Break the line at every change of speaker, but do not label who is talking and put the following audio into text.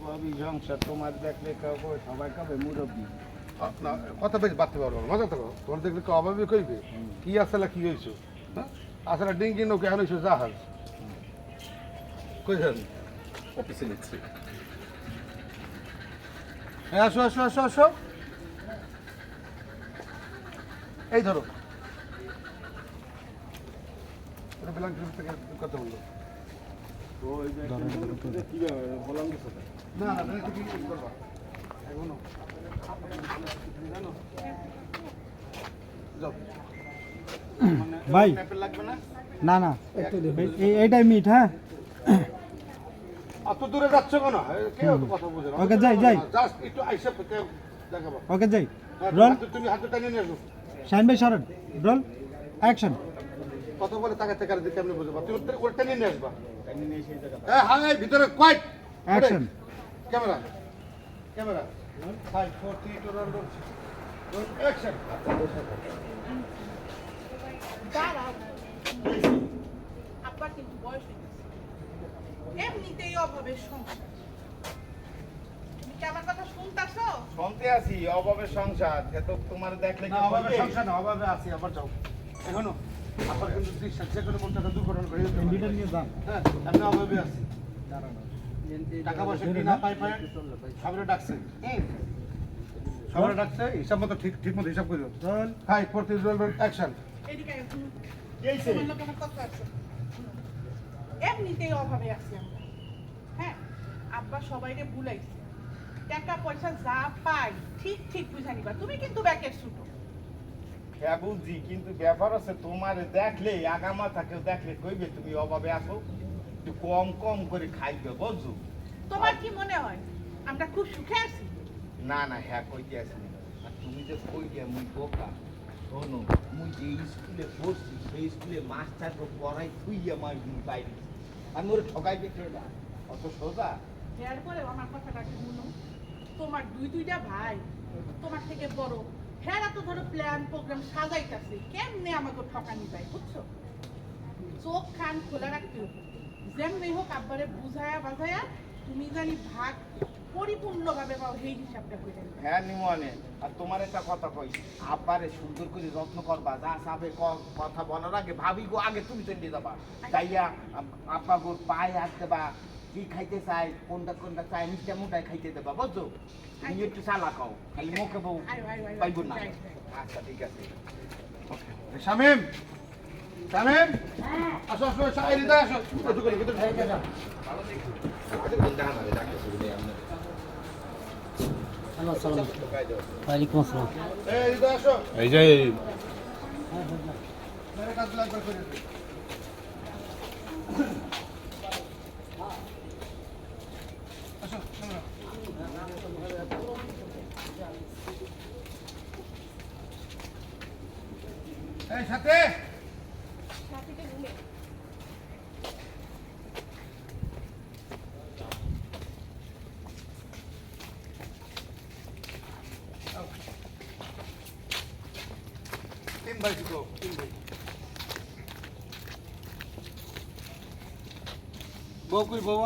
অভাবী সংসার তোমার দেখলে কবে সবাই কবে মুরব্বী।
না কথা বেশ বাড়তে পারবো না মজা তো তোমার দেখলে তো অভাবে কইবে কি আসলে কি হয়েছে হ্যাঁ আসলে ডিঙ্গি নৌকে এখন হয়েছে জাহাজ কই যান
অফিসে নিচ্ছি।
হ্যাঁ আসো আসো আসো আসো এই ধরো এটা বেলান থেকে কথা বললো
ওই যে কি বললাম কিছু
না না না কি করবা এখনো জানো যাও
ভাই
অ্যাপেল লাগবে না?
না না এইটাই মিট হ্যাঁ
অত দূরে যাচ্ছ কেন কে অত কথা বুঝে না
ওকে, যাই, যাই।
জাস্ট একটু আইসা দেখাবো
ওকে যাই
হ্যাঁ,
রোল
তুমি হাতে টানিয়ে নিয়ে আসো
শাহিন ভাই সরেন রোল অ্যাকশন
কথা বলে তাকে থেকে দিতে কেমনি বুঝবা তুমি ওটা টেনে নিয়ে আসবা
এমনি নেই সেই জায়গা।
হ্যাঁ হ্যাঁ ভিতরে quiet
action
camera camera 5 4 3 2 1 action
দাঁড়াও। আব্বার কিন্তু বয়স হয়ে গেছে। এমনিতেই অভাবের সংসার। তুমি কি আমার কথা শুনতাছো?
শুনতে আছি অভাবের সংসার এত তোমার দেখলে
না
কি
অভাবে
বলবে?
সংসার না অভাবে আছি আবার যাও এখনো আবার কিন্তু বিশ্বাস যে কোনো মনটা দুর্ঘটনা ঘটে যেতে পারে।
ইন্ডিটা নিয়ে যান
হ্যাঁ আমি অভাবে আছি টাকা পয়সা কি না পাই পাই সবরে ডাকছে সবরে ডাকছে হিসাব মতো ঠিক ঠিক মতো হিসাব করিও
রোল
হাই 4 3 2 1 অ্যাকশন
এদিকে আয়, শুনো।
কি হইছে?
তোমার লোক আমার কথা আছে। শুনো। এমনিতেই অভাবে আছি আমরা। হ্যাঁ, আব্বা সবাইকে ভুলাইছে। টাকা পয়সা যা পাই ঠিক ঠিক বুঝা নিবা। তুমি কিন্তু ব্যাকের ছুটো।
হ্যাঁ বুঝছি কিন্তু ব্যাপার আছে তোমার দেখলে আগামা থাকে দেখলে কইবে তুমি অভাবে আছো একটু কম কম করে খাইবে বুঝছো
তোমার কি মনে হয় আমরা খুব সুখে আছি?
না না হ্যাঁ কইতে আসি আর তুমি যে কই দিয়া মুই বোকা শোনো মুই যে স্কুলে পড়ছি সেই স্কুলে মাস্টার পড়াই তুই আমার বাইরে আমি ওরে ঠকাইবে কে না অত সোজা
এর পরে আমার কথাটা কি শুনো। তোমার দুইটা ভাই তোমার থেকে বড়। হ্যাঁ তো ধরো প্ল্যান প্রোগ্রাম সাজাইতাছে কেমনে আমাকে ঠকানি যায় বুঝছো? চোখ কান খোলা রাখতে হবে। যেমনি হোক আব্বারে বুঝায়া বাজায়া তুমি জানি ভাগ পরিপূর্ণভাবে পাও সেই হিসাবটা করে নিবা।
হ্যাঁ নিমনে আর তোমার একটা কথা কই আব্বারে সুন্দর করে যত্ন করবা যা সাবে কথা বলার আগে ভাবি গো আগে তুমি চলে যাবা তাইয়া আব্বা গো পায়ে হাত দেবা কি খাইতে চাই কোনটা কোনটা চাই মিষ্টা মোটাই খাইতে দেবা বুঝছো তুমি একটু চালা খাও খালি মুখে বউ
আয়ো, আয়ো, আয়ো।
পাইব না
যাই, যাই।
আচ্ছা ঠিক আছে
শামিম শামিম আসো আসো এদিকে আসো একটু করে ভিতরে ঢুকে যাও
ওয়ালাইকুম আসসালাম
এই এদিকে আসো
এই যে
মেরে কাজ লাগবে করে দিও। আসো ক্যামেরা এই সাথে
সাথীকে ভুলে
তিন ভাই ছিল তিন ভাই বউ কই বউ